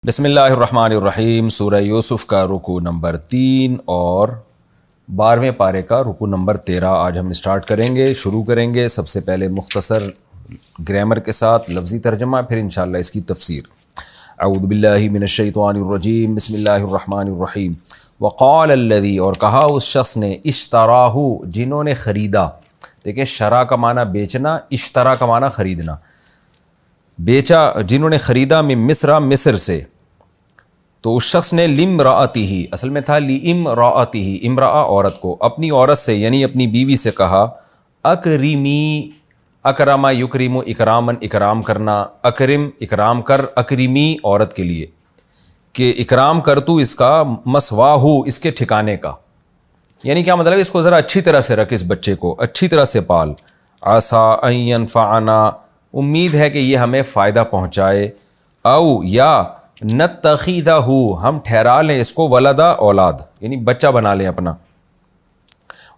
بسم اللہ الرحمن الرحیم۔ سورہ یوسف کا رکوع نمبر 3 اور 12ویں پارے کا رکوع نمبر 13 آج ہم اسٹارٹ کریں گے، شروع کریں گے۔ سب سے پہلے مختصر گرامر کے ساتھ لفظی ترجمہ، پھر انشاءاللہ اس کی تفسیر۔ اعوذ باللہ من الشیطان الرجیم، بسم اللہ الرحمن الرحیم۔ وقال الذی، اور کہا اس شخص نے، اشتراہ، جنہوں نے خریدا۔ دیکھیں شرا کا معنی بیچنا، اشترا کا معنی خریدنا، بیچا جنہوں نے خریدا، من مصر، مصر سے۔ تو اس شخص نے لامرأتہ، اصل میں تھا لامرأتہ، امرأہ عورت کو، اپنی عورت سے یعنی اپنی بیوی سے کہا، اکرمی، اکرما یکرم اکرامن، اکرام کرنا، اکرم اکرام کر، اکرمی عورت کے لیے کہ اکرام کر تو اس کا، مسواہ اس کے ٹھکانے کا، یعنی کیا مطلب، اس کو ذرا اچھی طرح سے رکھ، اس بچے کو اچھی طرح سے پال۔ عسیٰ ان ینفعنا، امید ہے کہ یہ ہمیں فائدہ پہنچائے، او یا نتخذہ، ہم ٹھہرا لیں اس کو، ولدا اولاد، یعنی بچہ بنا لیں اپنا۔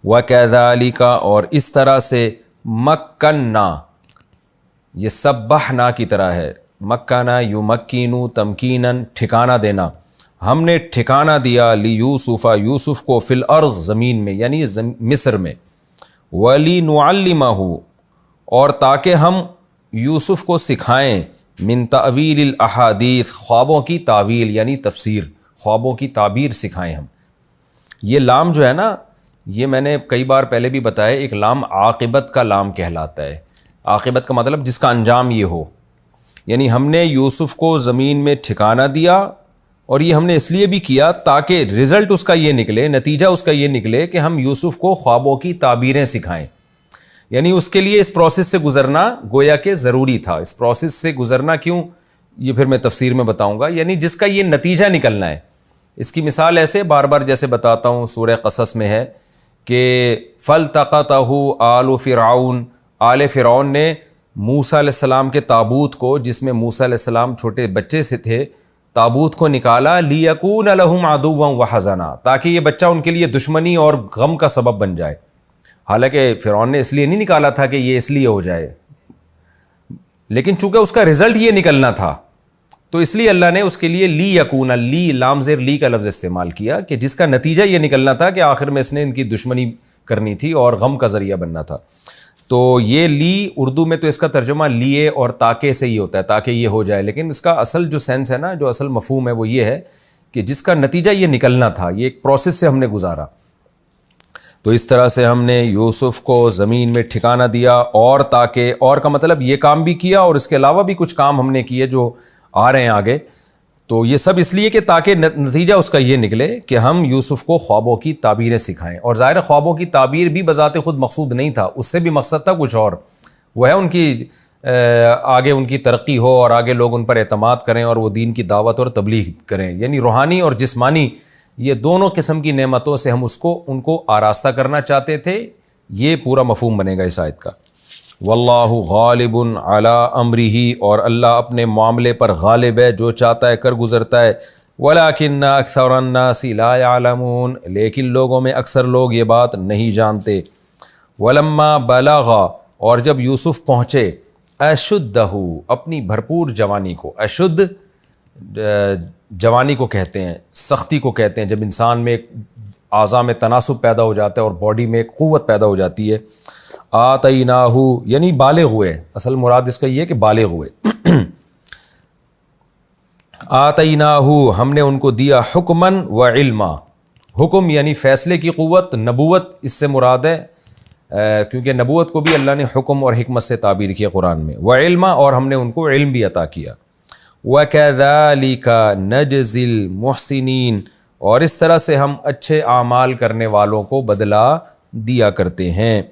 وَكَذَلِكَ، اور اس طرح سے، مکننا، یہ سبحنا کی طرح ہے، مکنا یمکینو تمکینن، ٹھکانہ دینا، ہم نے ٹھکانہ دیا، لیوسف، یوسف کو، فی الارض، زمین میں یعنی مصر میں، وَلِنُعَلِّمَهُ، اور تاکہ ہم یوسف کو سکھائیں، من تعویل الاحادیث، خوابوں کی تعویل یعنی تفسیر، خوابوں کی تعبیر سکھائیں ہم۔ یہ لام جو ہے نا، یہ میں نے کئی بار پہلے بھی بتایا، ایک لام عاقبت کا لام کہلاتا ہے۔ عاقبت کا مطلب جس کا انجام یہ ہو، یعنی ہم نے یوسف کو زمین میں ٹھکانہ دیا، اور یہ ہم نے اس لیے بھی کیا تاکہ رزلٹ اس کا یہ نکلے، نتیجہ اس کا یہ نکلے کہ ہم یوسف کو خوابوں کی تعبیریں سکھائیں، یعنی اس کے لیے اس پروسیس سے گزرنا گویا کہ ضروری تھا۔ اس پروسیس سے گزرنا کیوں، یہ پھر میں تفسیر میں بتاؤں گا، یعنی جس کا یہ نتیجہ نکلنا ہے۔ اس کی مثال ایسے بار بار جیسے بتاتا ہوں، سورہ قصص میں ہے کہ فَالْتَقَطَهُ آلُ فِرْعَوْنَ، آل فرعون نے موسیٰ علیہ السلام کے تابوت کو، جس میں موسیٰ علیہ السلام چھوٹے بچے سے تھے، تابوت کو نکالا، لِيَكُونَ لَهُمْ عَدُوًّا وَحَزَنًا، تاکہ یہ بچہ ان کے لیے دشمنی اور غم کا سبب بن جائے۔ حالانکہ فرعون نے اس لیے نہیں نکالا تھا کہ یہ اس لیے ہو جائے، لیکن چونکہ اس کا رزلٹ یہ نکلنا تھا، تو اس لیے اللہ نے اس کے لیے لی یکون، لی لام زیر لی کا لفظ استعمال کیا کہ جس کا نتیجہ یہ نکلنا تھا کہ آخر میں اس نے ان کی دشمنی کرنی تھی اور غم کا ذریعہ بننا تھا۔ تو یہ لی اردو میں تو اس کا ترجمہ لیے اور تاکہ سے ہی ہوتا ہے، تاکہ یہ ہو جائے، لیکن اس کا اصل جو سینس ہے نا، جو اصل مفہوم ہے وہ یہ ہے کہ جس کا نتیجہ یہ نکلنا تھا، یہ ایک پروسیس سے ہم نے گزارا۔ تو اس طرح سے ہم نے یوسف کو زمین میں ٹھکانہ دیا، اور تاکہ، اور کا مطلب یہ کام بھی کیا اور اس کے علاوہ بھی کچھ کام ہم نے کیے جو آ رہے ہیں آگے۔ تو یہ سب اس لیے کہ تاکہ نتیجہ اس کا یہ نکلے کہ ہم یوسف کو خوابوں کی تعبیریں سکھائیں، اور ظاہر خوابوں کی تعبیر بھی بذات خود مقصود نہیں تھا، اس سے بھی مقصد تھا کچھ اور، وہ ہے ان کی آگے ان کی ترقی ہو اور آگے لوگ ان پر اعتماد کریں اور وہ دین کی دعوت اور تبلیغ کریں، یعنی روحانی اور جسمانی یہ دونوں قسم کی نعمتوں سے ہم ان کو آراستہ کرنا چاہتے تھے۔ یہ پورا مفہوم بنے گا اس آیت کا۔ واللہ غالب علی امرہ، اور اللہ اپنے معاملے پر غالب ہے، جو چاہتا ہے کر گزرتا ہے۔ ولکن اکثر الناس لا يعلمون، لیکن لوگوں میں اکثر لوگ یہ بات نہیں جانتے۔ ولما بلغ، اور جب یوسف پہنچے، اشدہ، اپنی بھرپور جوانی کو، اشد جوانی کو کہتے ہیں، سختی کو کہتے ہیں، جب انسان میں ایک اعضاء میں تناسب پیدا ہو جاتا ہے اور باڈی میں ایک قوت پیدا ہو جاتی ہے۔ آتیناہ، یعنی بالغ ہوئے، اصل مراد اس کا یہ ہے کہ بالغ ہوئے۔ آتیناہ، ہم نے ان کو دیا، حکماً و علما، حکم یعنی فیصلے کی قوت، نبوت اس سے مراد ہے، کیونکہ نبوت کو بھی اللہ نے حکم اور حکمت سے تعبیر کیا قرآن میں، و علما، اور ہم نے ان کو علم بھی عطا کیا۔ وَكَذَلِكَ نَجْزِي الْمُحْسِنِينَ، اور اس طرح سے ہم اچھے اعمال کرنے والوں کو بدلہ دیا کرتے ہیں۔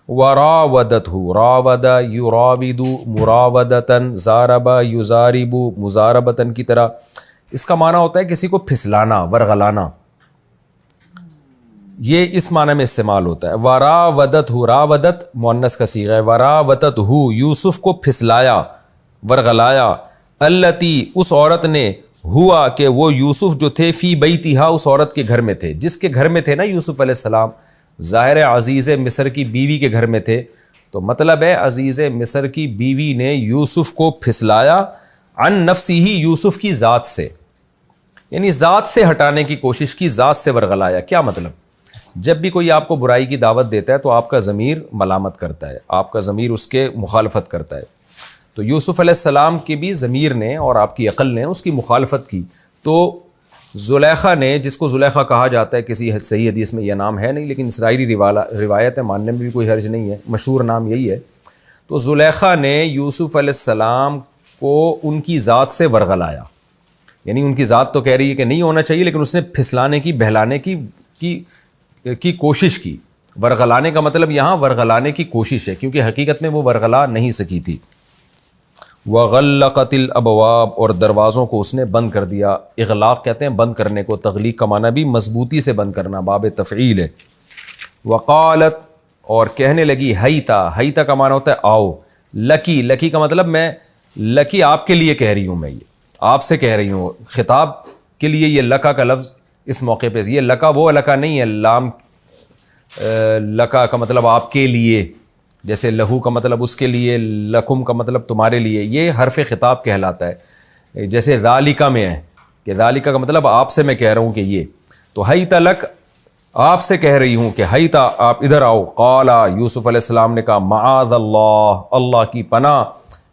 وَرَاوَدَتْهُ، راوَدَ یُرَاوِدُ مُرَاوَدَةً، زَارَبَ یُزَارِبُ مُزَارَبَةً کی طرح، اس کا معنی ہوتا ہے کسی کو پھسلانا، ورغلانا، یہ اس معنی میں استعمال ہوتا ہے۔ وَرَاوَدَتْهُ، راودت مؤنث کا صیغہ ہے، وَرَاوَدَتْهُ، یوسف کو پھسلایا، ورغلایا، التی، اس عورت نے، ہوا کہ وہ یوسف جو تھے، فی بیتہا، اس عورت کے گھر میں تھے، جس کے گھر میں تھے نا یوسف علیہ السلام، ظاہر عزیز مصر کی بیوی کے گھر میں تھے، تو مطلب ہے عزیز مصر کی بیوی نے یوسف کو پھسلایا عن نفسی ہی، یوسف کی ذات سے، یعنی ذات سے ہٹانے کی کوشش کی، ذات سے ورغلایا۔ کیا مطلب؟ جب بھی کوئی آپ کو برائی کی دعوت دیتا ہے تو آپ کا ضمیر ملامت کرتا ہے، آپ کا ضمیر اس کے مخالفت کرتا ہے۔ تو یوسف علیہ السلام کی بھی ضمیر نے اور آپ کی عقل نے اس کی مخالفت کی، تو زلیخا نے، جس کو زلیخا کہا جاتا ہے، کسی صحیح حدیث میں یہ نام ہے نہیں لیکن اسرائیلی روایت ہے، ماننے میں بھی کوئی حرج نہیں ہے، مشہور نام یہی ہے۔ تو زلیخا نے یوسف علیہ السلام کو ان کی ذات سے ورغلایا، یعنی ان کی ذات تو کہہ رہی ہے کہ نہیں ہونا چاہیے، لیکن اس نے پھسلانے کی، بہلانے کی کوشش کی۔ ورغلانے کا مطلب یہاں ورغلانے کی کوشش ہے، کیونکہ حقیقت میں وہ ورغلا نہیں سکی تھی۔ وغلقت الابواب، اور دروازوں کو اس نے بند کر دیا۔ اغلاق کہتے ہیں بند کرنے کو، تغلیق کا معنی بھی مضبوطی سے بند کرنا، باب تفعیل ہے۔ وقالت، اور کہنے لگی، ہیتا، ہیتا کا معنی ہوتا ہے آؤ، لکی، لکی کا مطلب میں، لکی آپ کے لیے کہہ رہی ہوں، میں یہ آپ سے کہہ رہی ہوں، خطاب کے لیے یہ لکا کا لفظ اس موقع پہ، یہ لکا وہ لکا نہیں ہے، لام لکا کا مطلب آپ کے لیے، جیسے لہو کا مطلب اس کے لیے، لکم کا مطلب تمہارے لیے، یہ حرف خطاب کہلاتا ہے، جیسے ذالکا میں ہے کہ ذالکا کا مطلب آپ سے میں کہہ رہا ہوں کہ یہ، تو ہیتا لک، آپ سے کہہ رہی ہوں کہ ہیتا آپ ادھر آؤ۔ قالا، یوسف علیہ السلام نے کہا، معاذ اللہ، اللہ کی پناہ،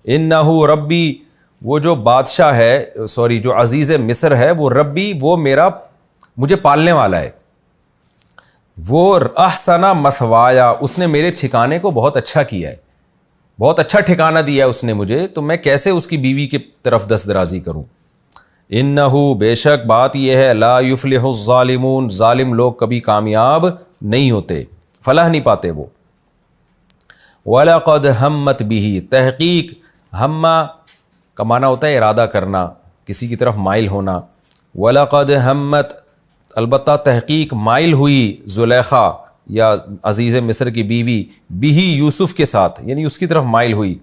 انہ ربی، وہ جو بادشاہ ہے، جو عزیز مصر ہے، وہ ربی، وہ میرا، مجھے پالنے والا ہے، وہ احسن مثوایا، اس نے میرے ٹھکانے کو بہت اچھا کیا ہے، بہت اچھا ٹھکانہ دیا ہے اس نے مجھے، تو میں کیسے اس کی بیوی کی طرف دست درازی کروں۔ انہو، بے شک بات یہ ہے، لا یفلح الظالمون، ظالم لوگ کبھی کامیاب نہیں ہوتے، فلاح نہیں پاتے وہ۔ وَلَقَدْ ہمت بِهِ، تحقیق، ہمہ کا معنی ہوتا ہے ارادہ کرنا، کسی کی طرف مائل ہونا۔ وَلَقَدْ ہمت، البتہ تحقیق مائل ہوئی، زلیخا یا عزیز مصر کی بیوی، بِهِ، یوسف کے ساتھ، یعنی اس کی طرف مائل ہوئی۔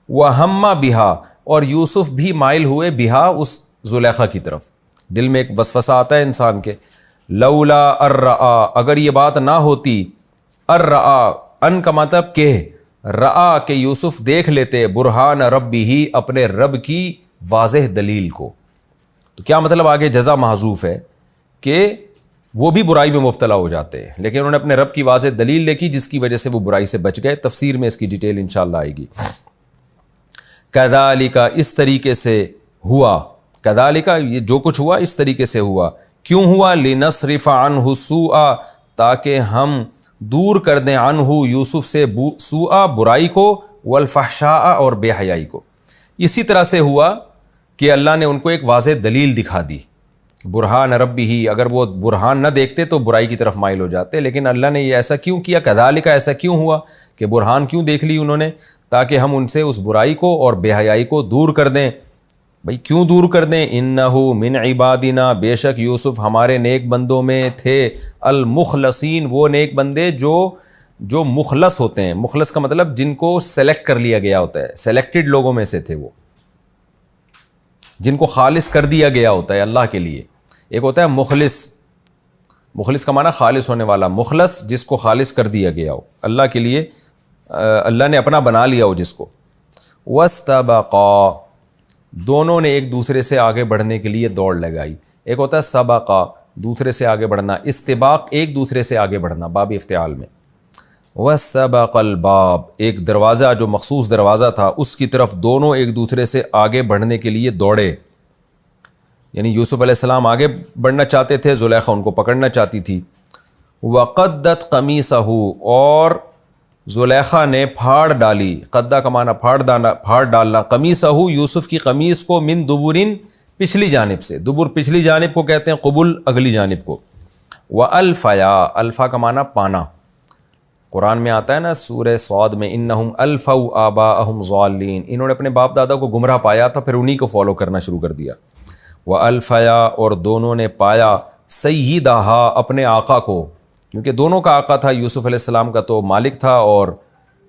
وَهَمَّ بِهَا، اور یوسف بھی مائل ہوئے، بِہا، اس زلیخا کی طرف۔ دل میں ایک وسوسہ آتا ہے انسان کے، لولا ارآ، اگر یہ بات نہ ہوتی، ارآ، ان کا مطلب کہ، رآ کہ یوسف دیکھ لیتے، برہان ربہ، اپنے رب کی واضح دلیل کو۔ تو کیا مطلب آگے جزا محذوف ہے کہ وہ بھی برائی میں مبتلا ہو جاتے ہیں، لیکن انہوں نے اپنے رب کی واضح دلیل دیکھی جس کی وجہ سے وہ برائی سے بچ گئے۔ تفسیر میں اس کی ڈیٹیل انشاءاللہ آئے گی۔ کذالک، اس طریقے سے ہوا، کذالک، یہ جو کچھ ہوا اس طریقے سے ہوا۔ کیوں ہوا؟ لنصرف عنہ السوء، تاکہ ہم دور کر دیں عنہ، یوسف سے، سوء، برائی کو، والفحشاء، اور بے حیائی کو۔ اسی طرح سے ہوا کہ اللہ نے ان کو ایک واضح دلیل دکھا دی، برہان ربہ، اگر وہ برہان نہ دیکھتے تو برائی کی طرف مائل ہو جاتے، لیکن اللہ نے یہ ایسا کیوں کیا، کذالک، ایسا کیوں ہوا کہ برہان کیوں دیکھ لی انہوں نے، تاکہ ہم ان سے اس برائی کو اور بے حیائی کو دور کر دیں۔ بھئی کیوں دور کر دیں؟ انہ من عبادنا، بے شک یوسف ہمارے نیک بندوں میں تھے، المخلصین، وہ نیک بندے جو مخلص ہوتے ہیں۔ مخلص کا مطلب جن کو سلیکٹ کر لیا گیا ہوتا ہے، سلیکٹڈ لوگوں میں سے تھے وہ، جن کو خالص کر دیا گیا ہوتا ہے اللہ کے لیے۔ ایک ہوتا ہے مخلص، مخلص کا معنی خالص ہونے والا، مخلص جس کو خالص کر دیا گیا ہو اللہ کے لیے، اللہ نے اپنا بنا لیا ہو جس کو۔ واستبقا، دونوں نے ایک دوسرے سے آگے بڑھنے کے لیے دوڑ لگائی۔ ایک ہوتا ہے سبقا، دوسرے سے آگے بڑھنا، استباق ایک دوسرے سے آگے بڑھنا، باب افتعال میں۔ واستبق الباب، ایک دروازہ جو مخصوص دروازہ تھا اس کی طرف دونوں ایک دوسرے سے آگے بڑھنے کے لیے دوڑے، یعنی یوسف علیہ السلام آگے بڑھنا چاہتے تھے، زلیخا ان کو پکڑنا چاہتی تھی۔ وقدت قمیصہ، اور زلیخا نے پھاڑ ڈالی، قدہ کا معنی پھاڑ ڈالنا، قمیصہ، یوسف کی قمیص کو، من دبرن، پچھلی جانب سے، دبر پچھلی جانب کو کہتے ہیں، قبل اگلی جانب کو۔ وَأَلْفَيَا، الفا کا معنی پانا، قرآن میں آتا ہے نا سورہ صاد میں، انہم الفوا آباءہم ضالین، انہوں نے اپنے باپ دادا کو گمراہ پایا تھا، پھر انہی کو فالو کرنا شروع کر دیا۔ وَأَلْفَيَا، اور دونوں نے پایا، سیدہا، اپنے آقا کو، کیونکہ دونوں کا آقا تھا، یوسف علیہ السلام کا تو مالک تھا اور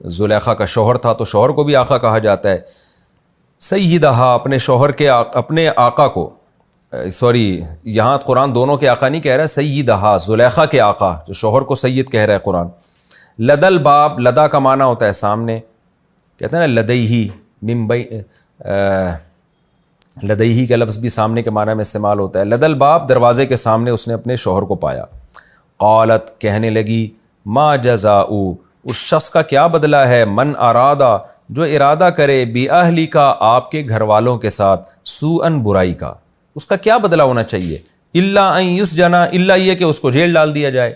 زلیخا کا شوہر تھا، تو شوہر کو بھی آقا کہا جاتا ہے۔ سیدہا، اپنے شوہر کے اپنے آقا کو، یہاں قرآن دونوں کے آقا نہیں کہہ رہا ہے، سیدہا، زلیخا کے آقا، جو شوہر کو سید کہہ رہا ہے قرآن، لدل باب، لدا کا معنی ہوتا ہے سامنے، کہتے ہیں نا لدیہی، لدیہی کا لفظ بھی سامنے کے معنی میں استعمال ہوتا ہے۔ لدل باب، دروازے کے سامنے اس نے اپنے شوہر کو پایا۔ قالت، کہنے لگی، ما جزاء، اس شخص کا کیا بدلہ ہے، من ارادہ، جو ارادہ کرے، بی اہلی کا، آپ کے گھر والوں کے ساتھ، سوءً، برائی کا، اس کا کیا بدلہ ہونا چاہیے، الا ان یسجن، الا یہ کہ اس کو جیل ڈال دیا جائے۔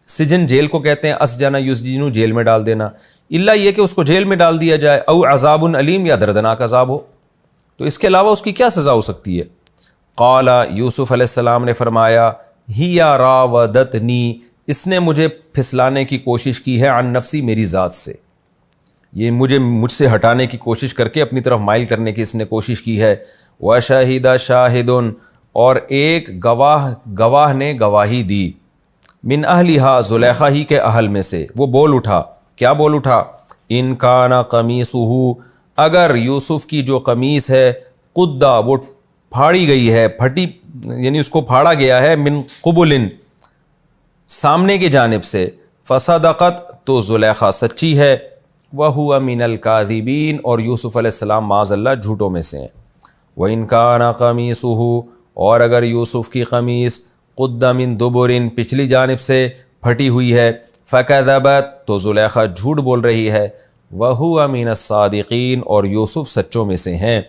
سجن جیل کو کہتے ہیں، اسجن یسجن جیل میں ڈال دینا، الا یہ کہ اس کو جیل میں ڈال دیا جائے، او عذاب علیم، یا دردناک عذاب ہو، تو اس کے علاوہ اس کی کیا سزا ہو سکتی ہے۔ قال، یوسف علیہ السلام نے فرمایا، ہی راودتنی، اس نے مجھے پھسلانے کی کوشش کی ہے، عن نفسی، میری ذات سے، یہ مجھ سے ہٹانے کی کوشش کر کے اپنی طرف مائل کرنے کی اس نے کوشش کی ہے۔ وَشَهِدَ شَاهِدٌ، اور ایک گواہ نے گواہی دی، من اہلہا، زلیخا ہی کے اہل میں سے، وہ بول اٹھا، کیا بول اٹھا، ان کان قمیصہ، اگر یوسف کی جو قمیص ہے، قدّا، وہ پھاڑی گئی ہے، پھٹی، یعنی اس کو پھاڑا گیا ہے، من قبل، سامنے کی جانب سے، فصدقت، تو زلیخا سچی ہے، وَهُوَ مِنَ الْكَاذِبِينَ، اور یوسف علیہ السلام معاذ اللہ جھوٹوں میں سے ہیں۔ وَإِنْ كَانَ قَمِيصُهُ، اور اگر یوسف کی قمیص، قُدَّ مِن دُبُرٍ، پچھلی جانب سے پھٹی ہوئی ہے، فَكَذَبَتْ، تو زلیخا جھوٹ بول رہی ہے، وَهُوَ مِنَ الصَّادِقِينَ، اور یوسف سچوں میں سے ہیں۔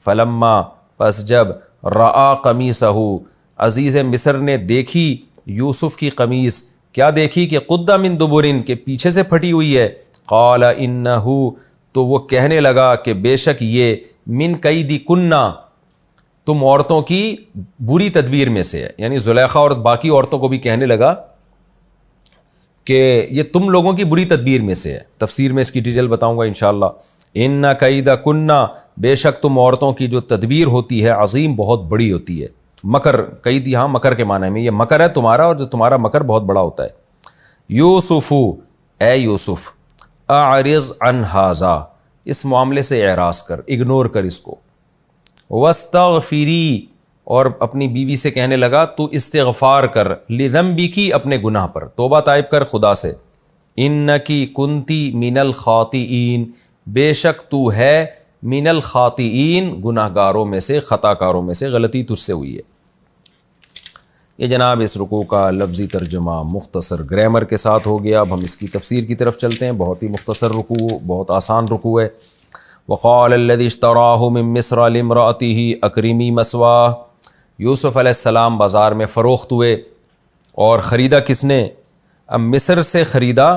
فَلَمَّا، پس جب، رَآ قَمِيصَهُ، عزیز مصر نے دیکھی یوسف کی قمیص، کیا دیکھی کہ قُدَّ مِن دُبُرٍ، کہ پیچھے سے پھٹی ہوئی ہے، قال انہو، تو وہ کہنے لگا کہ بے شک یہ، من کیدکن، تم عورتوں کی بری تدبیر میں سے ہے، یعنی زلیخا اور باقی عورتوں کو بھی کہنے لگا کہ یہ تم لوگوں کی بری تدبیر میں سے ہے۔ تفسیر میں اس کی ڈیٹیل بتاؤں گا انشاءاللہ۔ ان کیدکن، بے شک تم عورتوں کی جو تدبیر ہوتی ہے، عظیم، بہت بڑی ہوتی ہے۔ مکر، قید یہاں مکر کے معنی میں، یہ مکر ہے تمہارا، اور جو تمہارا مکر بہت بڑا ہوتا ہے۔ یوسف، اے یوسف، اعرض عن ھذا، اس معاملے سے اعراض کر، اگنور کر اس کو۔ واستغفری، اور اپنی بیوی سے کہنے لگا تو استغفار کر، لذنبکی، اپنے گناہ پر، توبہ طائب کر خدا سے، انکی کنتی من الخاطئین، بے شک تو ہے من الخاطئین، گناہ گاروں میں سے، خطا کاروں میں سے، غلطی تجھ سے ہوئی ہے۔ یہ جناب اس رکوع کا لفظی ترجمہ مختصر گرامر کے ساتھ ہو گیا۔ اب ہم اس کی تفسیر کی طرف چلتے ہیں۔ بہت ہی مختصر رکوع، بہت آسان رکوع ہے۔ وقال الذی اشتراہ من مصر لامرأتہ اکرمی مثواہ، یوسف علیہ السلام بازار میں فروخت ہوئے، اور خریدا کس نے؟ اب مصر سے خریدا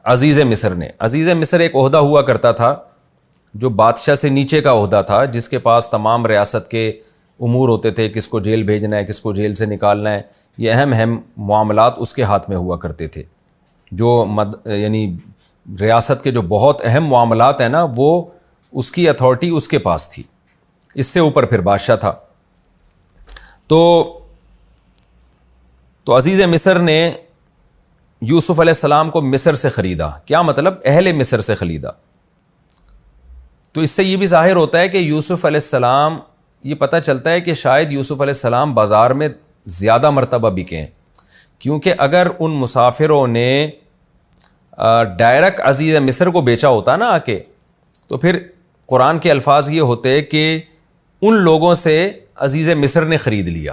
عزیز مصر نے۔ عزیز مصر ایک عہدہ ہوا کرتا تھا جو بادشاہ سے نیچے کا عہدہ تھا، جس کے پاس تمام ریاست کے امور ہوتے تھے، کس کو جیل بھیجنا ہے، کس کو جیل سے نکالنا ہے، یہ اہم معاملات اس کے ہاتھ میں ہوا کرتے تھے۔ جو یعنی ریاست کے جو بہت اہم معاملات ہیں نا، وہ اس کی اتھارٹی اس کے پاس تھی، اس سے اوپر پھر بادشاہ تھا۔ تو عزیز مصر نے یوسف علیہ السلام کو مصر سے خریدا۔ کیا مطلب؟ اہل مصر سے خریدا۔ تو اس سے یہ بھی ظاہر ہوتا ہے کہ یوسف علیہ السلام، یہ پتہ چلتا ہے کہ شاید یوسف علیہ السلام بازار میں زیادہ مرتبہ بکے ہیں، کیونکہ اگر ان مسافروں نے ڈائریکٹ عزیز مصر کو بیچا ہوتا نا آ کے، تو پھر قرآن کے الفاظ یہ ہوتے کہ ان لوگوں سے عزیز مصر نے خرید لیا،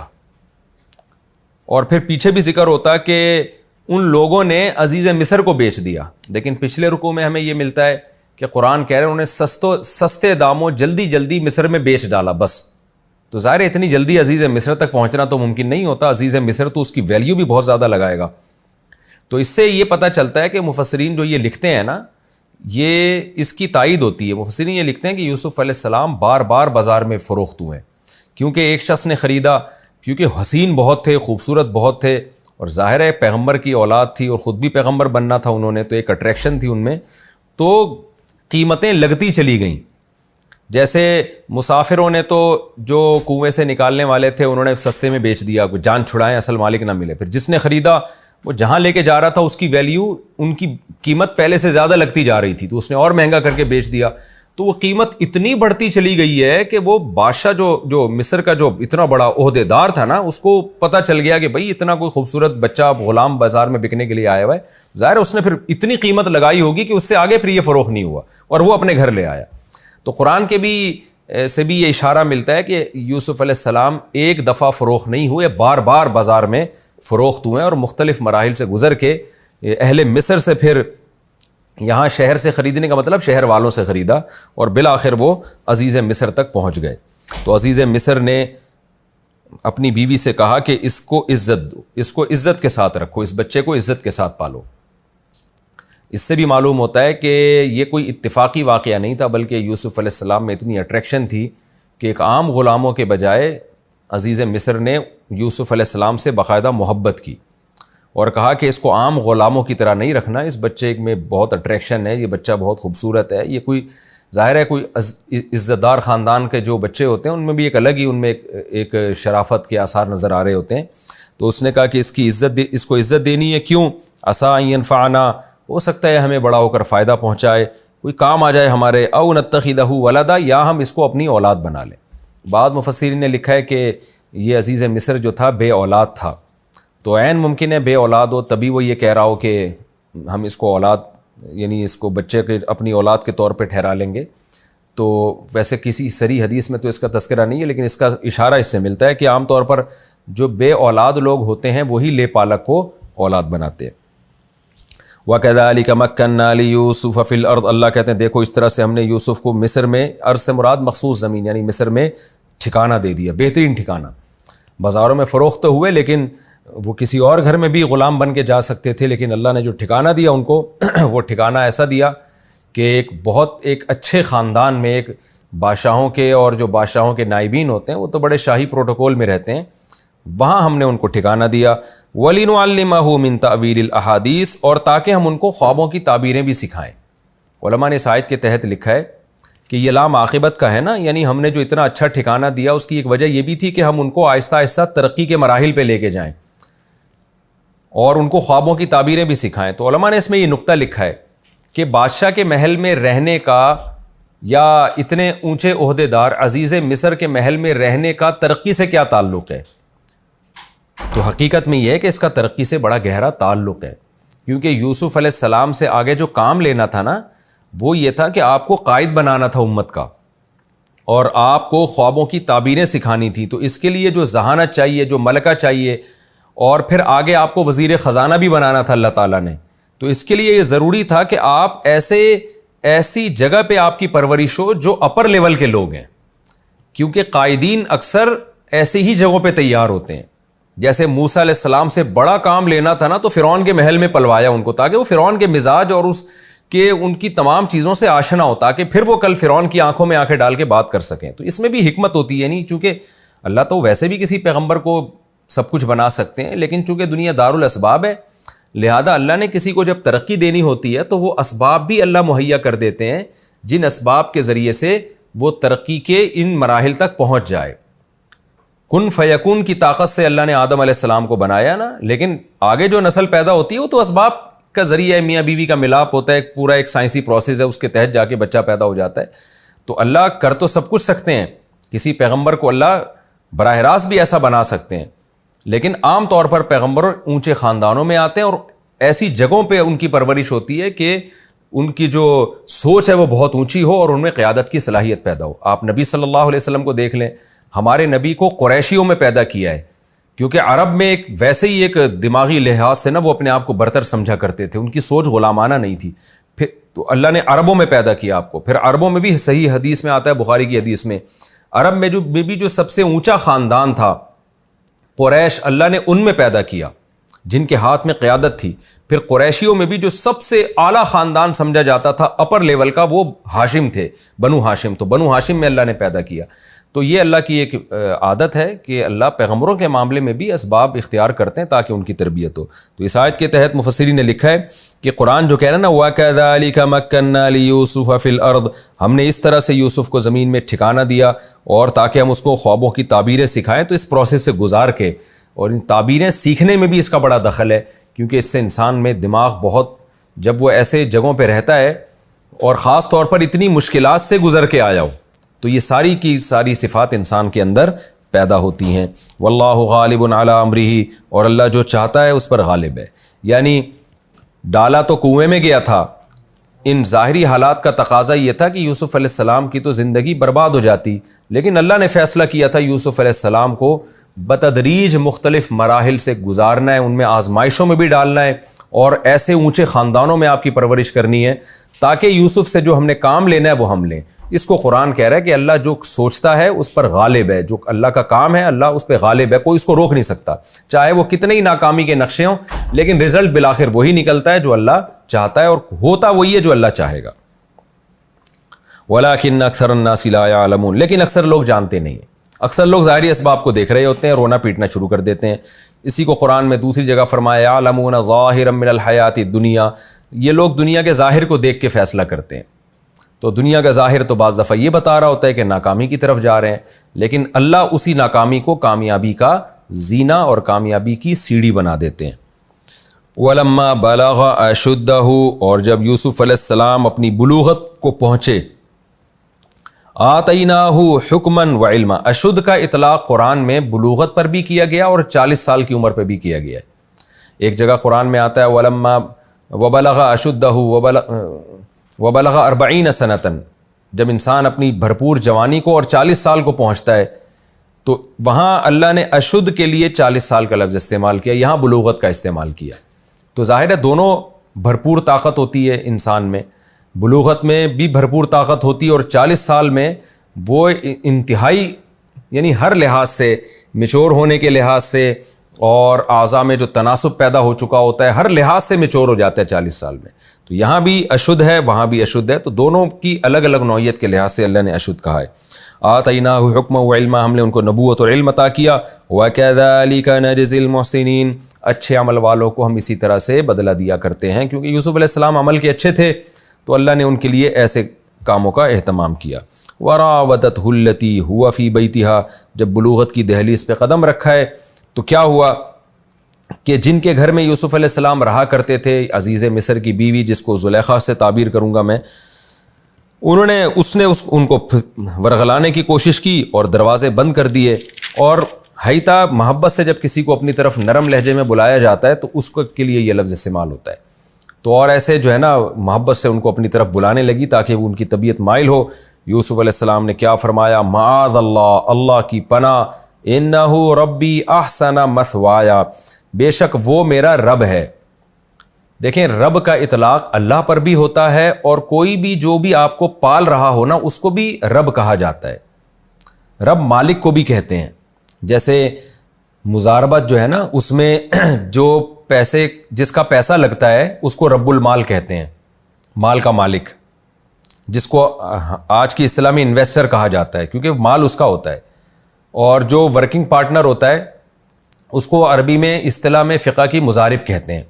اور پھر پیچھے بھی ذکر ہوتا کہ ان لوگوں نے عزیز مصر کو بیچ دیا۔ لیکن پچھلے رکوع میں ہمیں یہ ملتا ہے کہ قرآن کہہ رہے ہیں انہوں نے سستے داموں جلدی مصر میں بیچ ڈالا بس۔ تو ظاہر ہے اتنی جلدی عزیز مصر تک پہنچنا تو ممکن نہیں ہوتا، عزیز مصر تو اس کی ویلیو بھی بہت زیادہ لگائے گا۔ تو اس سے یہ پتہ چلتا ہے کہ مفسرین جو یہ لکھتے ہیں نا، یہ اس کی تائید ہوتی ہے۔ مفسرین یہ لکھتے ہیں کہ یوسف علیہ السلام بار بار بازار میں فروخت ہوئے، کیونکہ ایک شخص نے خریدا، کیونکہ حسین بہت تھے، خوبصورت بہت تھے، اور ظاہر ہے پیغمبر کی اولاد تھی، اور خود بھی پیغمبر بننا تھا انہوں نے، تو ایک اٹریکشن تھی ان میں، تو قیمتیں لگتی چلی گئیں۔ جیسے مسافروں نے تو جو کنویں سے نکالنے والے تھے انہوں نے سستے میں بیچ دیا، جان چھڑائیں اصل مالک نہ ملے، پھر جس نے خریدا وہ جہاں لے کے جا رہا تھا اس کی ویلیو، ان کی قیمت پہلے سے زیادہ لگتی جا رہی تھی، تو اس نے اور مہنگا کر کے بیچ دیا۔ تو وہ قیمت اتنی بڑھتی چلی گئی ہے کہ وہ بادشاہ جو مصر کا جو اتنا بڑا عہدے دار تھا نا، اس کو پتہ چل گیا کہ بھائی اتنا کوئی خوبصورت بچہ غلام بازار میں بکنے کے لیے آیا ہوا ہے، ظاہر ہے اس نے پھر اتنی قیمت لگائی ہوگی کہ اس سے آگے پھر یہ فروخت نہیں ہوا اور وہ اپنے گھر لے آیا۔ تو قرآن کے سے بھی یہ اشارہ ملتا ہے کہ یوسف علیہ السلام ایک دفعہ فروخت نہیں ہوئے، بار بار بازار میں فروخت ہوئے اور مختلف مراحل سے گزر کے اہل مصر سے پھر یہاں شہر سے خریدنے کا مطلب شہر والوں سے خریدا اور بالآخر وہ عزیز مصر تک پہنچ گئے۔ تو عزیز مصر نے اپنی بیوی سے کہا کہ اس کو عزت دو، اس کو عزت کے ساتھ رکھو، اس بچے کو عزت کے ساتھ پالو۔ اس سے بھی معلوم ہوتا ہے کہ یہ کوئی اتفاقی واقعہ نہیں تھا، بلکہ یوسف علیہ السلام میں اتنی اٹریکشن تھی کہ ایک عام غلاموں کے بجائے عزیز مصر نے یوسف علیہ السلام سے باقاعدہ محبت کی اور کہا کہ اس کو عام غلاموں کی طرح نہیں رکھنا، اس بچے میں بہت اٹریکشن ہے، یہ بچہ بہت خوبصورت ہے، یہ کوئی ظاہر ہے کوئی عزت دار خاندان کے جو بچے ہوتے ہیں ان میں بھی ایک الگ ہی ان میں ایک شرافت کے آثار نظر آ رہے ہوتے ہیں۔ تو اس نے کہا کہ اس کو عزت دینی ہے، کیوں؟ عسیٰ ان ینفعنا، ہو سکتا ہے ہمیں بڑا ہو کر فائدہ پہنچائے، کوئی کام آ جائے ہمارے، او نتخذہ ولدا، یا ہم اس کو اپنی اولاد بنا لیں۔ بعض مفسرین نے لکھا ہے کہ یہ عزیز مصر جو تھا بے اولاد تھا، تو عین ممکن ہے بے اولاد ہو تبھی وہ یہ کہہ رہا ہو کہ ہم اس کو اولاد، یعنی اس کو بچے کے اپنی اولاد کے طور پہ ٹھہرا لیں گے۔ تو ویسے کسی صریح حدیث میں تو اس کا تذکرہ نہیں ہے، لیکن اس کا اشارہ اس سے ملتا ہے کہ عام طور پر جو بے اولاد لوگ ہوتے ہیں وہی لے پالک کو اولاد بناتے ہیں۔ وَكَذَلِكَ مَكَّنَّا لِيُوسُفَ فِي الْأَرْضِ، اللہ کہتے ہیں دیکھو اس طرح سے ہم نے یوسف کو مصر میں، ارض سے مراد مخصوص زمین یعنی مصر میں ٹھکانہ دے دیا، بہترین ٹھکانہ۔ بازاروں میں فروخت ہوئے لیکن وہ کسی اور گھر میں بھی غلام بن کے جا سکتے تھے، لیکن اللہ نے جو ٹھکانہ دیا ان کو وہ ٹھکانہ ایسا دیا کہ ایک اچھے خاندان میں، ایک بادشاہوں کے، اور جو بادشاہوں کے نائبین ہوتے ہیں وہ تو بڑے شاہی پروٹوکول میں رہتے ہیں، وہاں ہم نے ان کو ٹھکانہ دیا۔ وَلِنُعَلِّمَهُ مِن تَأْوِيلِ الْأَحَادِيثِ، اور تاکہ ہم ان کو خوابوں کی تعبیریں بھی سکھائیں۔ علماء نے اس آیت کے تحت لکھا ہے کہ یہ لام عاقبت کا ہے نا، یعنی ہم نے جو اتنا اچھا ٹھکانہ دیا اس کی ایک وجہ یہ بھی تھی کہ ہم ان کو آہستہ آہستہ ترقی کے مراحل پہ لے کے جائیں اور ان کو خوابوں کی تعبیریں بھی سکھائیں۔ تو علماء نے اس میں یہ نقطہ لکھا ہے کہ بادشاہ کے محل میں رہنے کا یا اتنے اونچے عہدے دار عزیز مصر کے محل میں رہنے کا ترقی سے کیا تعلق ہے؟ تو حقیقت میں یہ ہے کہ اس کا ترقی سے بڑا گہرا تعلق ہے، کیونکہ یوسف علیہ السلام سے آگے جو کام لینا تھا نا وہ یہ تھا کہ آپ کو قائد بنانا تھا امت کا، اور آپ کو خوابوں کی تعبیریں سکھانی تھی۔ تو اس کے لیے جو ذہانت چاہیے، جو ملکہ چاہیے، اور پھر آگے آپ کو وزیر خزانہ بھی بنانا تھا اللہ تعالیٰ نے، تو اس کے لیے یہ ضروری تھا کہ آپ ایسی جگہ پہ آپ کی پرورش ہو جو اپر لیول کے لوگ ہیں، کیونکہ قائدین اکثر ایسے ہی جگہوں پہ تیار ہوتے ہیں۔ جیسے موسیٰ علیہ السلام سے بڑا کام لینا تھا نا، تو فرعون کے محل میں پلوایا ان کو تاکہ وہ فرعون کے مزاج اور اس کے ان کی تمام چیزوں سے آشنا ہو، تاکہ پھر وہ کل فرعون کی آنکھوں میں آنکھیں ڈال کے بات کر سکیں۔ تو اس میں بھی حکمت ہوتی ہے، نہیں چونکہ اللہ تو ویسے بھی کسی پیغمبر کو سب کچھ بنا سکتے ہیں، لیکن چونکہ دنیا دارالاسباب ہے، لہذا اللہ نے کسی کو جب ترقی دینی ہوتی ہے تو وہ اسباب بھی اللہ مہیا کر دیتے ہیں جن اسباب کے ذریعے سے وہ ترقی کے ان مراحل تک پہنچ جائے۔ کن فیکون کی طاقت سے اللہ نے آدم علیہ السلام کو بنایا نا، لیکن آگے جو نسل پیدا ہوتی ہے وہ تو اسباب کا ذریعہ ہے، میاں بیوی کا ملاپ ہوتا ہے، پورا ایک سائنسی پروسیس ہے، اس کے تحت جا کے بچہ پیدا ہو جاتا ہے۔ تو اللہ کر تو سب کچھ سکتے ہیں، کسی پیغمبر کو اللہ براہ راست بھی ایسا بنا سکتے ہیں، لیکن عام طور پر پیغمبر اونچے خاندانوں میں آتے ہیں اور ایسی جگہوں پہ ان کی پرورش ہوتی ہے کہ ان کی جو سوچ ہے وہ بہت اونچی ہو اور ان میں قیادت کی صلاحیت پیدا ہو۔ آپ نبی صلی اللہ علیہ وسلم کو دیکھ لیں، ہمارے نبی کو قریشیوں میں پیدا کیا ہے، کیونکہ عرب میں ایک ویسے ہی ایک دماغی لحاظ سے نا وہ اپنے آپ کو برتر سمجھا کرتے تھے، ان کی سوچ غلامانہ نہیں تھی۔ پھر تو اللہ نے عربوں میں پیدا کیا آپ کو، پھر عربوں میں بھی صحیح حدیث میں آتا ہے، بخاری کی حدیث میں، عرب میں جو سب سے اونچا خاندان تھا قریش، اللہ نے ان میں پیدا کیا جن کے ہاتھ میں قیادت تھی۔ پھر قریشیوں میں بھی جو سب سے اعلیٰ خاندان سمجھا جاتا تھا اپر لیول کا، وہ ہاشم تھے، بنو ہاشم، تو بنو ہاشم میں اللہ نے پیدا کیا۔ تو یہ اللہ کی ایک عادت ہے کہ اللہ پیغمبروں کے معاملے میں بھی اسباب اختیار کرتے ہیں تاکہ ان کی تربیت ہو۔ تو اس آیت کے تحت مفسرین نے لکھا ہے کہ قرآن جو کہہ رہا ہے نا وَكَذَلِكَ مَكَّنَّا لِيُوسُفَ فِي الْأَرْضِ، ہم نے اس طرح سے یوسف کو زمین میں ٹھکانہ دیا اور تاکہ ہم اس کو خوابوں کی تعبیریں سکھائیں۔ تو اس پروسیس سے گزار کے اور ان تعبیریں سیکھنے میں بھی اس کا بڑا دخل ہے، کیونکہ اس سے انسان میں دماغ بہت، جب وہ ایسے جگہوں پہ رہتا ہے اور خاص طور پر اتنی مشکلات سے گزر کے آیا ہو، تو یہ ساری کی ساری صفات انسان کے اندر پیدا ہوتی ہیں۔ واللہ غالب علی امرہ، اور اللہ جو چاہتا ہے اس پر غالب ہے۔ یعنی ڈالا تو کنویں میں گیا تھا، ان ظاہری حالات کا تقاضا یہ تھا کہ یوسف علیہ السلام کی تو زندگی برباد ہو جاتی، لیکن اللہ نے فیصلہ کیا تھا یوسف علیہ السلام کو بتدریج مختلف مراحل سے گزارنا ہے، ان میں آزمائشوں میں بھی ڈالنا ہے، اور ایسے اونچے خاندانوں میں آپ کی پرورش کرنی ہے تاکہ یوسف سے جو ہم نے کام لینا ہے وہ ہم لیں۔ اس کو قرآن کہہ رہا ہے کہ اللہ جو سوچتا ہے اس پر غالب ہے، جو اللہ کا کام ہے اللہ اس پہ غالب ہے، کوئی اس کو روک نہیں سکتا، چاہے وہ کتنے ہی ناکامی کے نقشے ہوں، لیکن رزلٹ بالآخر وہی نکلتا ہے جو اللہ چاہتا ہے، اور ہوتا وہی ہے جو اللہ چاہے گا۔ وَلَٰكِنَّ أَكْثَرَ النَّاسِ لَا يَعْلَمُونَ، لیکن اکثر لوگ جانتے نہیں ہیں۔ اکثر لوگ ظاہری اسباب کو دیکھ رہے ہوتے ہیں، رونا پیٹنا شروع کر دیتے ہیں۔ اسی کو قرآن میں دوسری جگہ فرمایا يَعْلَمُونَ ظَاهِرًا مِّنَ الْحَيَاةِ الدُّنْيَا، یہ لوگ دنیا کے ظاہر کو دیکھ کے فیصلہ کرتے ہیں۔ تو دنیا کا ظاہر تو بعض دفعہ یہ بتا رہا ہوتا ہے کہ ناکامی کی طرف جا رہے ہیں، لیکن اللہ اسی ناکامی کو کامیابی کا زینہ اور کامیابی کی سیڑھی بنا دیتے ہیں۔ وَلَمَّا بَلَغَ أَشُدَّهُ، اور جب یوسف علیہ السلام اپنی بلوغت کو پہنچے، آتَيْنَاهُ حُكْمًا وَعِلْمًا، اشد کا اطلاق قرآن میں بلوغت پر بھی کیا گیا اور 40 سال کی عمر پہ بھی کیا گیا ہے۔ ایک جگہ قرآن میں آتا ہے وَلَمَّا وَبَلَغَ أَشُدَّهُ وَبَلَغَ 40 سَنَةً، جب انسان اپنی بھرپور جوانی کو اور 40 سال کو پہنچتا ہے، تو وہاں اللہ نے اشد کے لیے 40 سال کا لفظ استعمال کیا، یہاں بلوغت کا استعمال کیا۔ تو ظاہر ہے دونوں بھرپور طاقت ہوتی ہے انسان میں، بلوغت میں بھی بھرپور طاقت ہوتی ہے، اور 40 سال میں وہ انتہائی یعنی ہر لحاظ سے، میچور ہونے کے لحاظ سے اور اعضاء میں جو تناسب پیدا ہو چکا ہوتا ہے، ہر لحاظ سے میچور ہو جاتا ہے 40 سال میں۔ تو یہاں بھی اشد ہے وہاں بھی اشد ہے، تو دونوں کی الگ الگ نوعیت کے لحاظ سے اللہ نے اشد کہا ہے۔ آتیناہ حکما و علما، ہم نے ان کو نبوت اور علم عطا کیا۔ وَكَذَلِكَ نَجْزِي الْمُحْسِنِينَ، اچھے عمل والوں کو ہم اسی طرح سے بدلہ دیا کرتے ہیں، کیونکہ یوسف علیہ السلام عمل کے اچھے تھے تو اللہ نے ان کے لیے ایسے کاموں کا اہتمام کیا۔ وَرَاوَدَتْهُ الَّتِي هُوَ فِي بَيْتِهَا، جب بلوغت کی دہلیز پہ قدم رکھا ہے تو کیا ہوا کہ جن کے گھر میں یوسف علیہ السلام رہا کرتے تھے، عزیز مصر کی بیوی جس کو زلیخا سے تعبیر کروں گا میں، اس نے ان کو ورغلانے کی کوشش کی اور دروازے بند کر دیے۔ اور حیتا محبت سے جب کسی کو اپنی طرف نرم لہجے میں بلایا جاتا ہے تو اس کے لیے یہ لفظ استعمال ہوتا ہے، تو اور ایسے جو ہے نا محبت سے ان کو اپنی طرف بلانے لگی تاکہ وہ ان کی طبیعت مائل ہو۔ یوسف علیہ السلام نے کیا فرمایا؟ معاذ اللہ، اللہ کی پناہ، انہ ربی احسن مثوایا، بے شک وہ میرا رب ہے۔ دیکھیں رب کا اطلاق اللہ پر بھی ہوتا ہے، اور کوئی بھی جو بھی آپ کو پال رہا ہو نا اس کو بھی رب کہا جاتا ہے، رب مالک کو بھی کہتے ہیں۔ جیسے مزاربت جو ہے نا اس میں جو پیسے جس کا پیسہ لگتا ہے اس کو رب المال کہتے ہیں، مال کا مالک، جس کو آج کی اصطلاح میں انویسٹر کہا جاتا ہے کیونکہ مال اس کا ہوتا ہے۔ اور جو ورکنگ پارٹنر ہوتا ہے اس کو عربی میں اصطلاح میں فقہ کی مضارب کہتے ہیں۔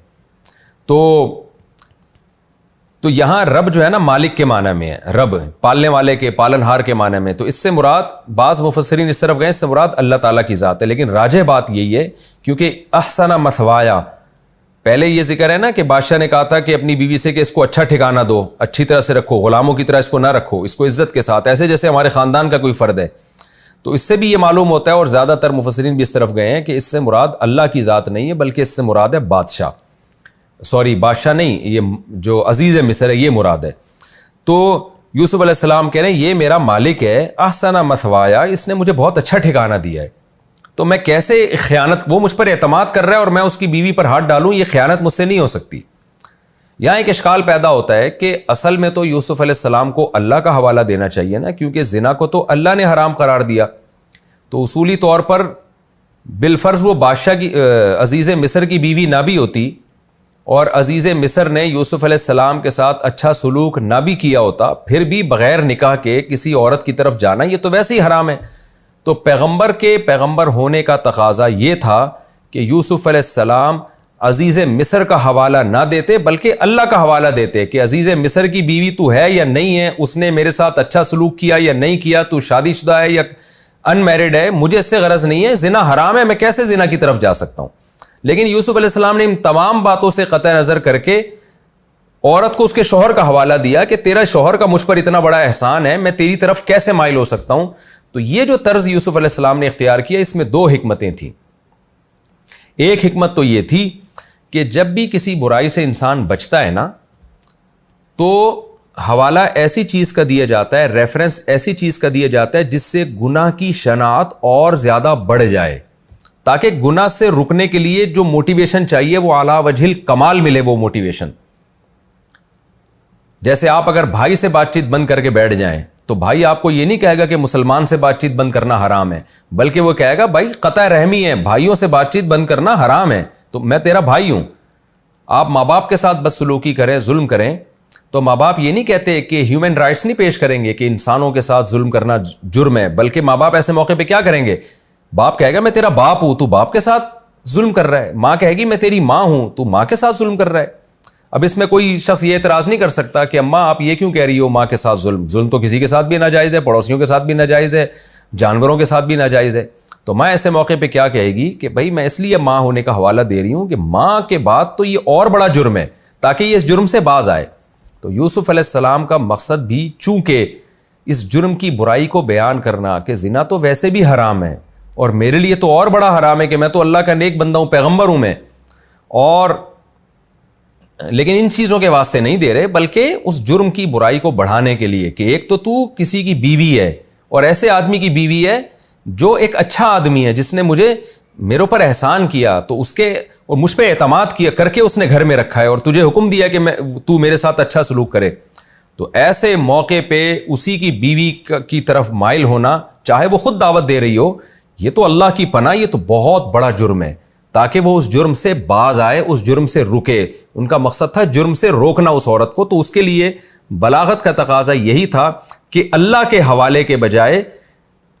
تو یہاں رب جو ہے نا مالک کے معنی میں ہے، رب پالنے والے کے، پالن ہار کے معنی میں۔ تو اس سے مراد بعض مفسرین اس طرف گئے، اس سے مراد اللہ تعالیٰ کی ذات ہے، لیکن راجح بات یہی ہے کیونکہ احسن مثوایا، پہلے یہ ذکر ہے نا کہ بادشاہ نے کہا تھا کہ اپنی بیوی سے کہ اس کو اچھا ٹھکانہ دو، اچھی طرح سے رکھو، غلاموں کی طرح اس کو نہ رکھو، اس کو عزت کے ساتھ، ایسے جیسے ہمارے خاندان کا کوئی فرد ہے۔ تو اس سے بھی یہ معلوم ہوتا ہے، اور زیادہ تر مفسرین بھی اس طرف گئے ہیں کہ اس سے مراد اللہ کی ذات نہیں ہے بلکہ اس سے مراد ہے بادشاہ، بادشاہ نہیں، یہ جو عزیز مصر ہے یہ مراد ہے۔ تو یوسف علیہ السلام کہہ رہے ہیں یہ میرا مالک ہے، احسن مثوایا، اس نے مجھے بہت اچھا ٹھکانہ دیا ہے، تو میں کیسے خیانت، وہ مجھ پر اعتماد کر رہا ہے اور میں اس کی بیوی پر ہاتھ ڈالوں، یہ خیانت مجھ سے نہیں ہو سکتی۔ یہاں ایک اشکال پیدا ہوتا ہے کہ اصل میں تو یوسف علیہ السلام کو اللہ کا حوالہ دینا چاہیے نا، کیونکہ زنا کو تو اللہ نے حرام قرار دیا، تو اصولی طور پر بالفرض وہ بادشاہ کی عزیز مصر کی بیوی نہ بھی ہوتی، اور عزیز مصر نے یوسف علیہ السلام کے ساتھ اچھا سلوک نہ بھی کیا ہوتا، پھر بھی بغیر نکاح کے کسی عورت کی طرف جانا یہ تو ویسے ہی حرام ہے۔ تو پیغمبر کے پیغمبر ہونے کا تقاضا یہ تھا کہ یوسف علیہ السلام عزیز مصر کا حوالہ نہ دیتے بلکہ اللہ کا حوالہ دیتے کہ عزیز مصر کی بیوی تو ہے یا نہیں ہے، اس نے میرے ساتھ اچھا سلوک کیا یا نہیں کیا، تو شادی شدہ ہے یا ان میرڈ ہے، مجھے اس سے غرض نہیں ہے، زنا حرام ہے، میں کیسے زنا کی طرف جا سکتا ہوں۔ لیکن یوسف علیہ السلام نے ان تمام باتوں سے قطع نظر کر کے عورت کو اس کے شوہر کا حوالہ دیا کہ تیرا شوہر کا مجھ پر اتنا بڑا احسان ہے، میں تیری طرف کیسے مائل ہو سکتا ہوں. تو یہ جو طرز یوسف علیہ السلام نے اختیار کیا، اس میں دو حکمتیں تھیں. ایک حکمت تو یہ تھی کہ جب بھی کسی برائی سے انسان بچتا ہے نا، تو حوالہ ایسی چیز کا دیا جاتا ہے، ریفرنس ایسی چیز کا دیا جاتا ہے جس سے گناہ کی شناعت اور زیادہ بڑھ جائے، تاکہ گناہ سے رکنے کے لیے جو موٹیویشن چاہیے وہ اعلیٰ وجہ الکمال ملے. وہ موٹیویشن جیسے آپ اگر بھائی سے بات چیت بند کر کے بیٹھ جائیں تو بھائی آپ کو یہ نہیں کہے گا کہ مسلمان سے بات چیت بند کرنا حرام ہے، بلکہ وہ کہے گا بھائی قطع رحمی ہے، بھائیوں سے بات چیت بند کرنا حرام ہے، تو میں تیرا بھائی ہوں. آپ ماں باپ کے ساتھ بد سلوکی کریں، ظلم کریں، تو ماں باپ یہ نہیں کہتے کہ ہیومن رائٹس نہیں پیش کریں گے کہ انسانوں کے ساتھ ظلم کرنا جرم ہے، بلکہ ماں باپ ایسے موقع پہ کیا کریں گے؟ باپ کہے گا میں تیرا باپ ہوں، تو باپ کے ساتھ ظلم کر رہا ہے. ماں کہے گی میں تیری ماں ہوں، تو ماں کے ساتھ ظلم کر رہا ہے. اب اس میں کوئی شخص یہ اعتراض نہیں کر سکتا کہ اماں آپ یہ کیوں کہہ رہی ہو ماں کے ساتھ ظلم تو کسی کے ساتھ بھی ناجائز ہے، پڑوسیوں کے ساتھ بھی ناجائز ہے، جانوروں کے ساتھ بھی ناجائز ہے. تو ماں ایسے موقع پہ کیا کہے گی کہ بھائی میں اس لیے ماں ہونے کا حوالہ دے رہی ہوں کہ ماں کے بعد تو یہ اور بڑا جرم ہے، تاکہ یہ اس جرم سے باز آئے. تو یوسف علیہ السلام کا مقصد بھی چونکہ اس جرم کی برائی کو بیان کرنا کہ زنا تو ویسے بھی حرام ہے اور میرے لیے تو اور بڑا حرام ہے کہ میں تو اللہ کا نیک بندہ ہوں، پیغمبر ہوں میں، اور لیکن ان چیزوں کے واسطے نہیں دے رہے، بلکہ اس جرم کی برائی کو بڑھانے کے لیے کہ ایک تو کسی کی بیوی ہے اور ایسے آدمی کی بیوی ہے جو ایک اچھا آدمی ہے، جس نے میرے اوپر احسان کیا، تو اس کے اور مجھ پہ اعتماد کیا کر کے اس نے گھر میں رکھا ہے اور تجھے حکم دیا کہ تو میرے ساتھ اچھا سلوک کرے. تو ایسے موقع پہ اسی کی بیوی کی طرف مائل ہونا، چاہے وہ خود دعوت دے رہی ہو، یہ تو اللہ کی پناہ، یہ تو بہت بڑا جرم ہے، تاکہ وہ اس جرم سے باز آئے، اس جرم سے رکے. ان کا مقصد تھا جرم سے روکنا اس عورت کو. تو اس کے لیے بلاغت کا تقاضا یہی تھا کہ اللہ کے حوالے کے بجائے،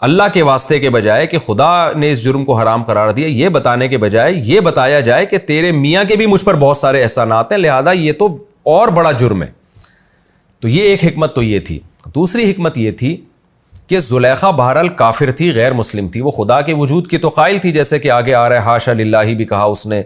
اللہ کے واسطے کے بجائے کہ خدا نے اس جرم کو حرام قرار دیا، یہ بتانے کے بجائے یہ بتایا جائے کہ تیرے میاں کے بھی مجھ پر بہت سارے احسانات ہیں، لہذا یہ تو اور بڑا جرم ہے. تو یہ ایک حکمت تو یہ تھی. دوسری حکمت یہ تھی کہ زلیخا بہرحال کافر تھی، غیر مسلم تھی، وہ خدا کے وجود کی تو قائل تھی، جیسے کہ آگے آ رہا ہے حاشا للہ بھی کہا اس نے،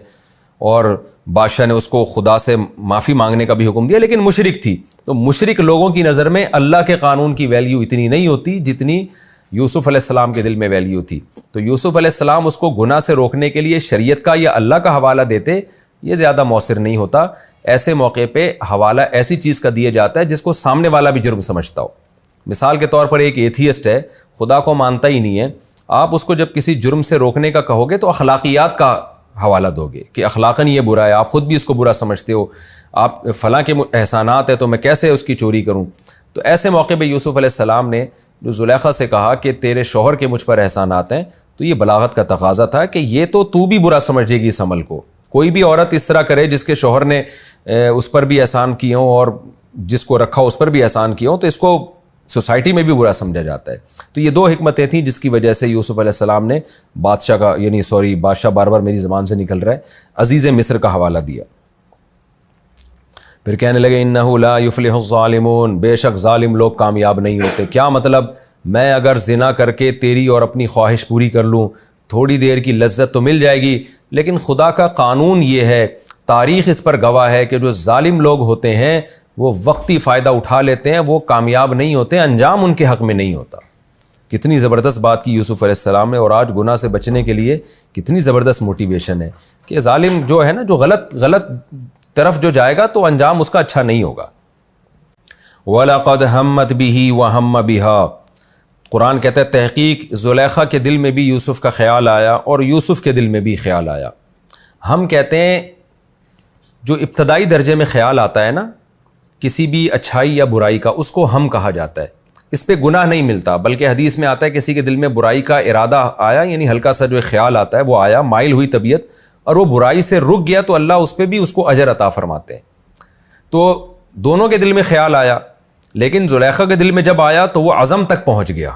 اور بادشاہ نے اس کو خدا سے معافی مانگنے کا بھی حکم دیا، لیکن مشرک تھی. تو مشرک لوگوں کی نظر میں اللہ کے قانون کی ویلیو اتنی نہیں ہوتی جتنی یوسف علیہ السلام کے دل میں ویلیو تھی. تو یوسف علیہ السلام اس کو گناہ سے روکنے کے لیے شریعت کا یا اللہ کا حوالہ دیتے، یہ زیادہ مؤثر نہیں ہوتا. ایسے موقع پہ حوالہ ایسی چیز کا دیا جاتا ہے جس کو سامنے والا بھی جرم سمجھتا ہو. مثال کے طور پر ایک ایتھیسٹ ہے، خدا کو مانتا ہی نہیں ہے، آپ اس کو جب کسی جرم سے روکنے کا کہو گے تو اخلاقیات کا حوالہ دو گے کہ اخلاقاً یہ برا ہے، آپ خود بھی اس کو برا سمجھتے ہو، آپ فلاں کے احسانات ہیں تو میں کیسے اس کی چوری کروں. تو ایسے موقع پہ یوسف علیہ السلام نے جو زلیخا سے کہا کہ تیرے شوہر کے مجھ پر احسانات ہیں، تو یہ بلاغت کا تقاضا تھا کہ یہ تو بھی برا سمجھے گی اس عمل کو. کوئی بھی عورت اس طرح کرے جس کے شوہر نے اس پر بھی احسان کیے ہوں اور جس کو رکھا اس پر بھی احسان کیے ہوں، تو اس کو سوسائٹی میں بھی برا سمجھا جاتا ہے. تو یہ دو حکمتیں تھیں جس کی وجہ سے یوسف علیہ السلام نے بادشاہ بار بار میری زبان سے نکل رہا ہے، عزیز مصر کا حوالہ دیا. پھر کہنے لگے انہ لا یفلح الظالمون، بے شک ظالم لوگ کامیاب نہیں ہوتے. کیا مطلب؟ میں اگر زنا کر کے تیری اور اپنی خواہش پوری کر لوں، تھوڑی دیر کی لذت تو مل جائے گی، لیکن خدا کا قانون یہ ہے، تاریخ اس پر گواہ ہے کہ جو ظالم لوگ ہوتے ہیں وہ وقتی فائدہ اٹھا لیتے ہیں، وہ کامیاب نہیں ہوتے، انجام ان کے حق میں نہیں ہوتا. کتنی زبردست بات کی یوسف علیہ السلام نے، اور آج گناہ سے بچنے کے لیے کتنی زبردست موٹیویشن ہے کہ ظالم جو ہے نا، جو غلط طرف جو جائے گا تو انجام اس کا اچھا نہیں ہوگا. وَلَقَدْ هَمَّتْ بِهِ وَهَمَّ بِهَا، قرآن کہتا ہے تحقیق زلیخا کے دل میں بھی یوسف کا خیال آیا اور یوسف کے دل میں بھی خیال آیا. ہم کہتے ہیں جو ابتدائی درجے میں خیال آتا ہے نا کسی بھی اچھائی یا برائی کا، اس کو ہم کہا جاتا ہے، اس پہ گناہ نہیں ملتا، بلکہ حدیث میں آتا ہے کسی کے دل میں برائی کا ارادہ آیا، یعنی ہلکا سا جو خیال آتا ہے وہ آیا، مائل ہوئی طبیعت اور وہ برائی سے رک گیا، تو اللہ اس پہ بھی اس کو اجر عطا فرماتے ہیں. تو دونوں کے دل میں خیال آیا، لیکن زلیخا کے دل میں جب آیا تو وہ عزم تک پہنچ گیا،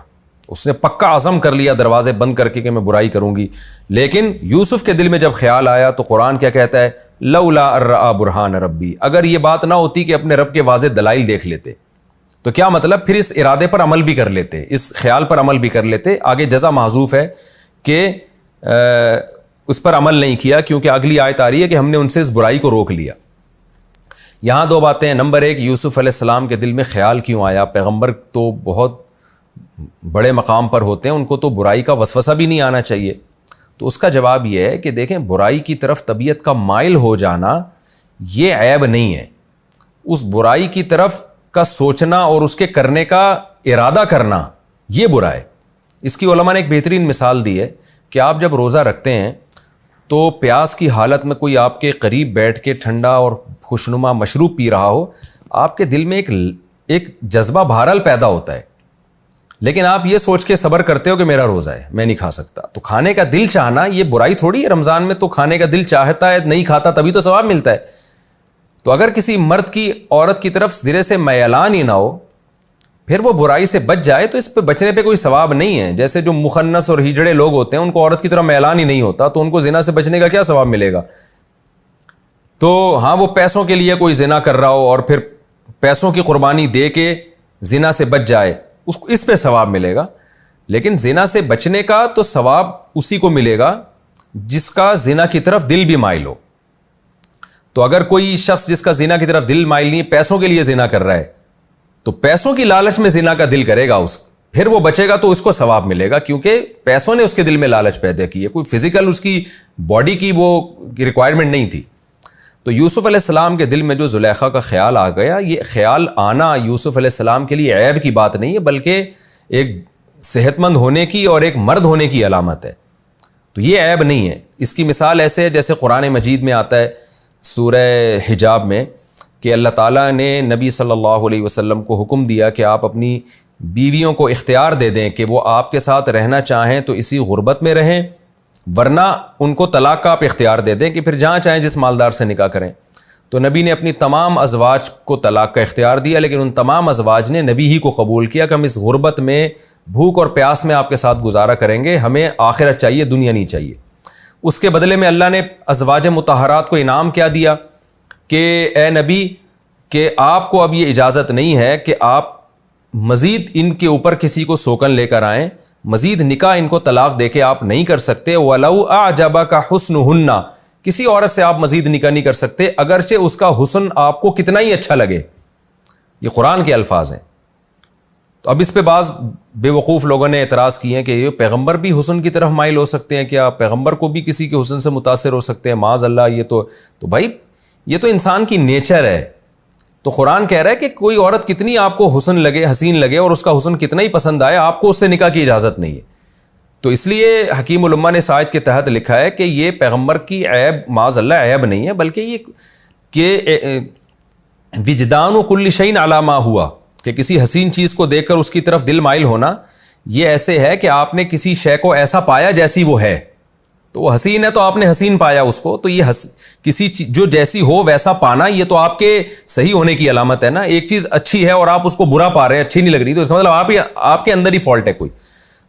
اس نے پکا عزم کر لیا دروازے بند کر کے کہ میں برائی کروں گی. لیکن یوسف کے دل میں جب خیال آیا تو قرآن کیا کہتا ہے؟ لولا ارآ برہان ربی، اگر یہ بات نہ ہوتی کہ اپنے رب کے واضح دلائل دیکھ لیتے تو کیا مطلب؟ پھر اس ارادے پر عمل بھی کر لیتے، اس خیال پر عمل بھی کر لیتے. آگے جزا محذوف ہے کہ اس پر عمل نہیں کیا، کیونکہ اگلی آیت آ رہی ہے کہ ہم نے ان سے اس برائی کو روک لیا. یہاں دو باتیں ہیں. نمبر ایک، یوسف علیہ السلام کے دل میں خیال کیوں آیا؟ پیغمبر تو بہت بڑے مقام پر ہوتے ہیں، ان کو تو برائی کا وسوسہ بھی نہیں آنا چاہیے. تو اس کا جواب یہ ہے کہ دیکھیں، برائی کی طرف طبیعت کا مائل ہو جانا یہ عیب نہیں ہے. اس برائی کی طرف کا سوچنا اور اس کے کرنے کا ارادہ کرنا یہ برا ہے. اس کی علماء نے ایک بہترین مثال دی ہے کہ آپ جب روزہ رکھتے ہیں تو پیاس کی حالت میں کوئی آپ کے قریب بیٹھ کے ٹھنڈا اور خوشنما مشروب پی رہا ہو، آپ کے دل میں ایک جذبہ بہرحال پیدا ہوتا ہے، لیکن آپ یہ سوچ کے صبر کرتے ہو کہ میرا روزہ ہے، میں نہیں کھا سکتا. تو کھانے کا دل چاہنا یہ برائی تھوڑی ہے. رمضان میں تو کھانے کا دل چاہتا ہے، نہیں کھاتا تبھی تو ثواب ملتا ہے. تو اگر کسی مرد کی عورت کی طرف سرے سے میلان ہی نہ ہو، پھر وہ برائی سے بچ جائے تو اس پہ بچنے پہ کوئی ثواب نہیں ہے. جیسے جو مخنث اور ہجڑے لوگ ہوتے ہیں ان کو عورت کی طرف میلان ہی نہیں ہوتا، تو ان کو زنا سے بچنے کا کیا ثواب ملے گا؟ تو ہاں، وہ پیسوں کے لیے کوئی زنا کر رہا ہو اور پھر پیسوں کی قربانی دے کے زنا سے بچ جائے، اس پہ ثواب ملے گا. لیکن زنا سے بچنے کا تو ثواب اسی کو ملے گا جس کا زنا کی طرف دل بھی مائل ہو. تو اگر کوئی شخص جس کا زنا کی طرف دل مائل نہیں ہے، پیسوں کے لیے زنا کر رہا ہے، تو پیسوں کی لالچ میں زنا کا دل کرے گا، پھر وہ بچے گا تو اس کو ثواب ملے گا، کیونکہ پیسوں نے اس کے دل میں لالچ پیدا کی ہے. کوئی فزیکل اس کی باڈی کی وہ ریکوائرمنٹ نہیں تھی. تو یوسف علیہ السلام کے دل میں جو زلیخا کا خیال آ گیا، یہ خیال آنا یوسف علیہ السلام کے لیے عیب کی بات نہیں ہے، بلکہ ایک صحت مند ہونے کی اور ایک مرد ہونے کی علامت ہے. تو یہ عیب نہیں ہے. اس کی مثال ایسے ہے جیسے قرآن مجید میں آتا ہے سورہ حجاب میں کہ اللہ تعالیٰ نے نبی صلی اللہ علیہ وسلم کو حکم دیا کہ آپ اپنی بیویوں کو اختیار دے دیں کہ وہ آپ کے ساتھ رہنا چاہیں تو اسی غربت میں رہیں، ورنہ ان کو طلاق کا آپ اختیار دے دیں کہ پھر جہاں چاہیں جس مالدار سے نکاح کریں. تو نبی نے اپنی تمام ازواج کو طلاق کا اختیار دیا، لیکن ان تمام ازواج نے نبی ہی کو قبول کیا کہ ہم اس غربت میں بھوک اور پیاس میں آپ کے ساتھ گزارا کریں گے، ہمیں آخرت چاہیے، دنیا نہیں چاہیے. اس کے بدلے میں اللہ نے ازواج مطہرات کو انعام کیا دیا کہ اے نبی، کہ آپ کو اب یہ اجازت نہیں ہے کہ آپ مزید ان کے اوپر کسی کو سوکن لے کر آئیں، مزید نکاح ان کو طلاق دے کے آپ نہیں کر سکتے. وَلَوْ أَعْجَبَكَ حُسْنُهُنَّ، کسی عورت سے آپ مزید نکاح نہیں کر سکتے اگرچہ اس کا حسن آپ کو کتنا ہی اچھا لگے. یہ قرآن کے الفاظ ہیں. تو اب اس پہ بعض بے وقوف لوگوں نے اعتراض کیے ہیں کہ یہ پیغمبر بھی حسن کی طرف مائل ہو سکتے ہیں کیا؟ پیغمبر کو بھی کسی کے حسن سے متاثر ہو سکتے ہیں؟ معاذ اللہ. یہ تو بھائی یہ تو انسان کی نیچر ہے. تو قرآن کہہ رہا ہے کہ کوئی عورت کتنی آپ کو حسن لگے، حسین لگے، اور اس کا حسن کتنا ہی پسند آئے، آپ کو اس سے نکاح کی اجازت نہیں ہے. تو اس لیے حکیم الامہ نے اس آیت کے تحت لکھا ہے کہ یہ پیغمبر کی عیب معاذ اللہ عیب نہیں ہے، بلکہ یہ کہ وجدان کل شیء علی ما ہوا، کہ کسی حسین چیز کو دیکھ کر اس کی طرف دل مائل ہونا یہ ایسے ہے کہ آپ نے کسی شے کو ایسا پایا جیسی وہ ہے. تو وہ حسین ہے تو آپ نے حسین پایا اس کو، تو یہ کسی جو جیسی ہو ویسا پانا یہ تو آپ کے صحیح ہونے کی علامت ہے نا. ایک چیز اچھی ہے اور آپ اس کو برا پا رہے ہیں، اچھی نہیں لگ رہی، تو اس کا مطلب آپ کے اندر ہی فالٹ ہے کوئی.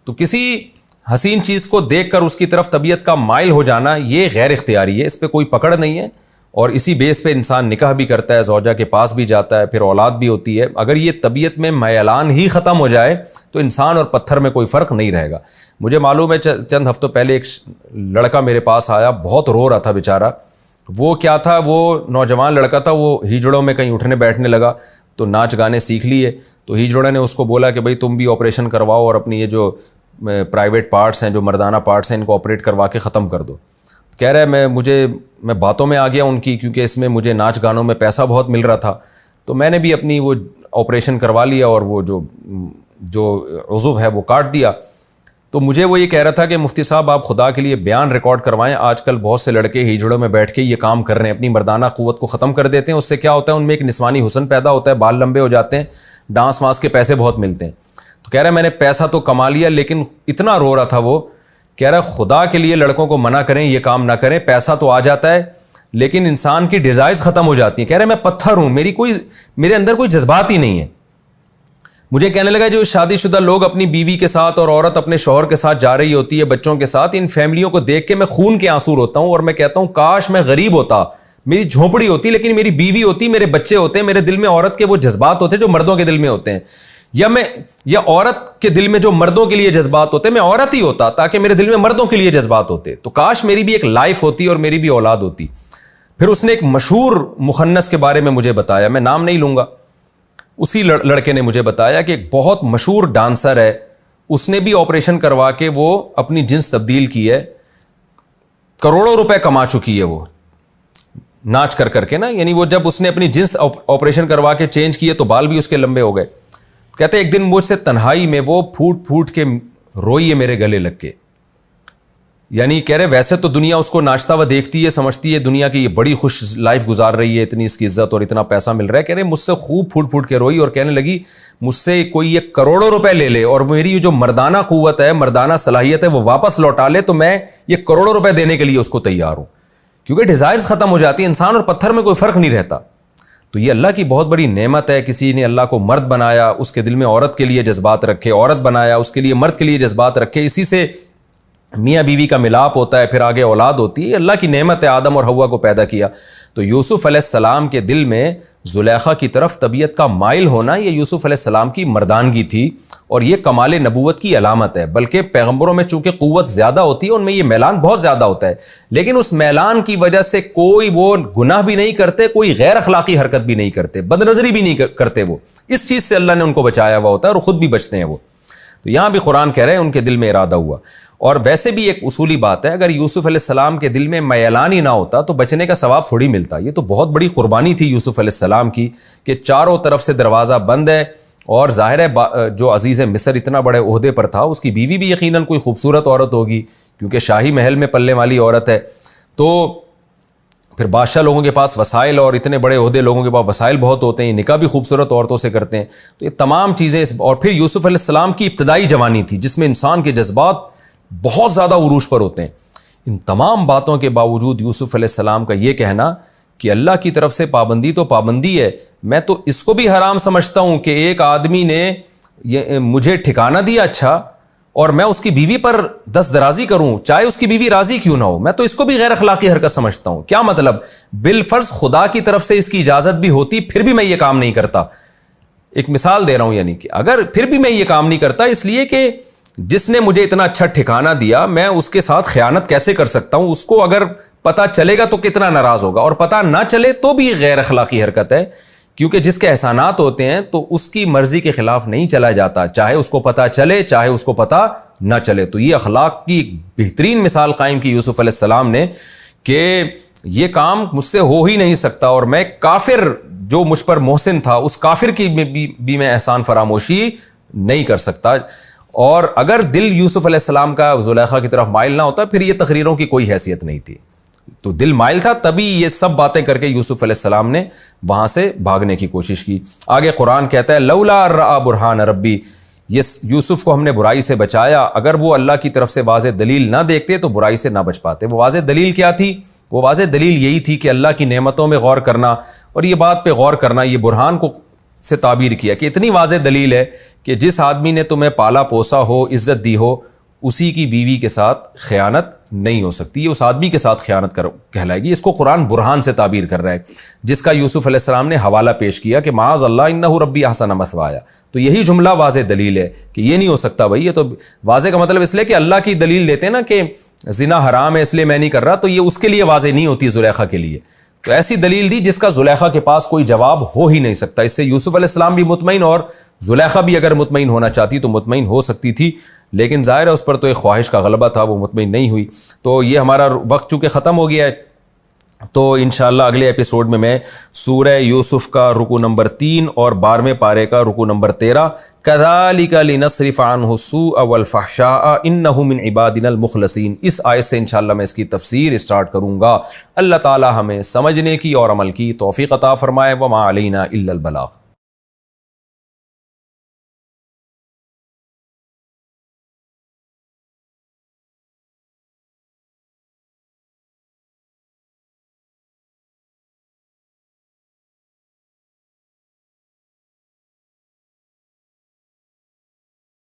تو کسی حسین چیز کو دیکھ کر اس کی طرف طبیعت کا مائل ہو جانا یہ غیر اختیاری ہے، اس پہ کوئی پکڑ نہیں ہے، اور اسی بیس پہ انسان نکاح بھی کرتا ہے، زوجہ کے پاس بھی جاتا ہے، پھر اولاد بھی ہوتی ہے. اگر یہ طبیعت میں میلان ہی ختم ہو جائے تو انسان اور پتھر میں کوئی فرق نہیں رہے گا. مجھے معلوم ہے چند ہفتوں پہلے ایک لڑکا میرے پاس آیا، بہت رو رہا تھا بیچارہ. وہ کیا تھا، وہ نوجوان لڑکا تھا، وہ ہیجڑوں میں کہیں اٹھنے بیٹھنے لگا تو ناچ گانے سیکھ لیے. تو ہیجڑوں نے اس کو بولا کہ بھائی تم بھی آپریشن کرواؤ اور اپنی یہ جو پرائیویٹ پارٹس ہیں، جو مردانہ پارٹس ہیں، ان کو آپریٹ کروا کے ختم کر دو. کہہ رہا ہے میں باتوں میں آ گیا ان کی، کیونکہ اس میں مجھے ناچ گانوں میں پیسہ بہت مل رہا تھا، تو میں نے بھی اپنی وہ آپریشن کروا لیا اور وہ جو عضو ہے وہ کاٹ دیا. تو مجھے وہ یہ کہہ رہا تھا کہ مفتی صاحب آپ خدا کے لیے بیان ریکارڈ کروائیں، آج کل بہت سے لڑکے ہیجڑوں میں بیٹھ کے یہ کام کر رہے ہیں، اپنی مردانہ قوت کو ختم کر دیتے ہیں. اس سے کیا ہوتا ہے، ان میں ایک نسوانی حسن پیدا ہوتا ہے، بال لمبے ہو جاتے ہیں، ڈانس وانس کے پیسے بہت ملتے ہیں. تو کہہ رہا ہے میں نے پیسہ تو کما لیا، لیکن اتنا رو رہا تھا وہ، کہہ رہا ہے خدا کے لیے لڑکوں کو منع کریں یہ کام نہ کریں، پیسہ تو آ جاتا ہے لیکن انسان کی ڈیزائرز ختم ہو جاتی ہیں. کہہ رہے میں پتھر ہوں، میرے اندر کوئی جذبات ہی نہیں ہے. مجھے کہنے لگا جو شادی شدہ لوگ اپنی بیوی کے ساتھ اور عورت اپنے شوہر کے ساتھ جا رہی ہوتی ہے بچوں کے ساتھ، ان فیملیوں کو دیکھ کے میں خون کے آنسو روتا ہوں، اور میں کہتا ہوں کاش میں غریب ہوتا، میری جھونپڑی ہوتی لیکن میری بیوی ہوتی، میرے بچے ہوتے، میرے دل میں عورت کے وہ جذبات ہوتے جو مردوں کے دل میں ہوتے ہیں، یا عورت کے دل میں جو مردوں کے لیے جذبات ہوتے میں عورت ہی ہوتا تاکہ میرے دل میں مردوں کے لیے جذبات ہوتے. تو کاش میری بھی ایک لائف ہوتی اور میری بھی اولاد ہوتی. پھر اس نے ایک مشہور مخنث کے بارے میں مجھے بتایا، میں نام نہیں لوں گا، اسی لڑکے نے مجھے بتایا کہ ایک بہت مشہور ڈانسر ہے، اس نے بھی آپریشن کروا کے وہ اپنی جنس تبدیل کی ہے، کروڑوں روپے کما چکی ہے وہ ناچ کر کے نا، یعنی وہ جب اس نے اپنی جنس آپریشن کروا کے چینج کیے تو بال بھی اس کے لمبے ہو گئے. کہتے ایک دن مجھ سے تنہائی میں وہ پھوٹ کے روئی ہے میرے گلے لگ کے. یعنی کہہ رہے ویسے تو دنیا اس کو ناچتا ہوا دیکھتی ہے، سمجھتی ہے دنیا کی یہ بڑی خوش لائف گزار رہی ہے، اتنی اس کی عزت اور اتنا پیسہ مل رہا ہے. کہہ رہے مجھ سے خوب پھوٹ کے روئی اور کہنے لگی مجھ سے کوئی یہ کروڑوں روپے لے لے اور میری جو مردانہ قوت ہے، مردانہ صلاحیت ہے وہ واپس لوٹا لے تو میں یہ کروڑوں روپے دینے کے لیے اس کو تیار ہوں. کیونکہ ڈیزائرز ختم ہو جاتی ہیں، انسان اور پتھر میں کوئی فرق نہیں رہتا. تو یہ اللہ کی بہت بڑی نعمت ہے. کسی نے اللہ کو مرد بنایا، اس کے دل میں عورت کے لیے جذبات رکھے، عورت بنایا اس کے لیے مرد کے لیے جذبات رکھے، اسی سے میاں بیوی کا ملاپ ہوتا ہے، پھر آگے اولاد ہوتی ہے. اللہ کی نعمت ہے آدم اور حوا کو پیدا کیا. تو یوسف علیہ السلام کے دل میں زلیخا کی طرف طبیعت کا مائل ہونا یہ یوسف علیہ السلام کی مردانگی تھی اور یہ کمال نبوت کی علامت ہے. بلکہ پیغمبروں میں چونکہ قوت زیادہ ہوتی ہے ان میں یہ میلان بہت زیادہ ہوتا ہے، لیکن اس میلان کی وجہ سے کوئی وہ گناہ بھی نہیں کرتے، کوئی غیر اخلاقی حرکت بھی نہیں کرتے، بد نظری بھی نہیں کرتے. وہ اس چیز سے اللہ نے ان کو بچایا ہوا ہوتا ہے اور خود بھی بچتے ہیں وہ. تو یہاں بھی قرآن کہہ رہے ہیں ان کے دل میں ارادہ ہوا. اور ویسے بھی ایک اصولی بات ہے، اگر یوسف علیہ السلام کے دل میں میلان ہی نہ ہوتا تو بچنے کا ثواب تھوڑی ملتا. یہ تو بہت بڑی قربانی تھی یوسف علیہ السلام کی کہ چاروں طرف سے دروازہ بند ہے اور ظاہر ہے جو عزیز مصر اتنا بڑے عہدے پر تھا اس کی بیوی بھی یقیناً کوئی خوبصورت عورت ہوگی کیونکہ شاہی محل میں پلنے والی عورت ہے. تو پھر بادشاہ لوگوں کے پاس وسائل اور اتنے بڑے عہدے لوگوں کے پاس وسائل بہت ہوتے ہیں، نکاح بھی خوبصورت عورتوں سے کرتے ہیں. تو یہ تمام چیزیں اور پھر یوسف علیہ السلام کی ابتدائی جوانی تھی جس میں انسان کے جذبات بہت زیادہ عروج پر ہوتے ہیں. ان تمام باتوں کے باوجود یوسف علیہ السلام کا یہ کہنا کہ اللہ کی طرف سے پابندی تو پابندی ہے، میں تو اس کو بھی حرام سمجھتا ہوں کہ ایک آدمی نے مجھے ٹھکانہ دیا اچھا اور میں اس کی بیوی پر دست درازی کروں چاہے اس کی بیوی راضی کیوں نہ ہو، میں تو اس کو بھی غیر اخلاقی حرکت سمجھتا ہوں. کیا مطلب؟ بالفرض خدا کی طرف سے اس کی اجازت بھی ہوتی پھر بھی میں یہ کام نہیں کرتا. ایک مثال دے رہا ہوں، یعنی کہ اگر پھر بھی میں یہ کام نہیں کرتا اس لیے کہ جس نے مجھے اتنا اچھا ٹھکانہ دیا میں اس کے ساتھ خیانت کیسے کر سکتا ہوں. اس کو اگر پتہ چلے گا تو کتنا ناراض ہوگا، اور پتہ نہ چلے تو بھی غیر اخلاقی حرکت ہے کیونکہ جس کے احسانات ہوتے ہیں تو اس کی مرضی کے خلاف نہیں چلا جاتا، چاہے اس کو پتہ چلے چاہے اس کو پتہ نہ چلے. تو یہ اخلاق کی ایک بہترین مثال قائم کی یوسف علیہ السلام نے کہ یہ کام مجھ سے ہو ہی نہیں سکتا اور میں کافر جو مجھ پر محسن تھا اس کافر کی بھی میں احسان فراموشی نہیں کر سکتا. اور اگر دل یوسف علیہ السلام کا زلیخا کی طرف مائل نہ ہوتا پھر یہ تقریروں کی کوئی حیثیت نہیں تھی. تو دل مائل تھا تبھی یہ سب باتیں کر کے یوسف علیہ السلام نے وہاں سے بھاگنے کی کوشش کی. آگے قرآن کہتا ہے لولا رأى برہان ربی، یہ یوسف کو ہم نے برائی سے بچایا، اگر وہ اللہ کی طرف سے واضح دلیل نہ دیکھتے تو برائی سے نہ بچ پاتے. وہ واضح دلیل کیا تھی؟ وہ واضح دلیل یہی تھی کہ اللہ کی نعمتوں میں غور کرنا اور یہ بات پہ غور کرنا. یہ برہان کو سے تعبیر کیا کہ اتنی واضح دلیل ہے کہ جس آدمی نے تمہیں پالا پوسا ہو، عزت دی ہو، اسی کی بیوی کے ساتھ خیانت نہیں ہو سکتی، یہ اس آدمی کے ساتھ خیانت کہلائے گی. اس کو قرآن برہان سے تعبیر کر رہا ہے جس کا یوسف علیہ السلام نے حوالہ پیش کیا کہ معاذ اللہ انہ ربی احسن مثوایا. تو یہی جملہ واضح دلیل ہے کہ یہ نہیں ہو سکتا. بھائی یہ تو واضح کا مطلب اس لیے کہ اللہ کی دلیل دیتے ہیں نا کہ زنا حرام ہے اس لیے میں نہیں کر رہا، تو یہ اس کے لیے واضح نہیں ہوتی زلیخا کے لیے. تو ایسی دلیل دی جس کا زلیخا کے پاس کوئی جواب ہو ہی نہیں سکتا. اس سے یوسف علیہ السلام بھی مطمئن اور زلیخا بھی اگر مطمئن ہونا چاہتی تو مطمئن ہو سکتی تھی، لیکن ظاہر ہے اس پر تو ایک خواہش کا غلبہ تھا، وہ مطمئن نہیں ہوئی. تو یہ ہمارا وقت چونکہ ختم ہو گیا ہے تو انشاءاللہ اگلے ایپیسوڈ میں سورہ یوسف کا رکوع نمبر 3 اور 12ویں پارے کا رکوع نمبر 13 کذالک لنصرف عنہ السوء والفحشاء انہ من عبادنا المخلصین، اس آیت سے انشاءاللہ میں اس کی تفسیر اسٹارٹ کروں گا. اللہ تعالی ہمیں سمجھنے کی اور عمل کی توفیق عطا فرمائے. وما علینا الا البلاغ.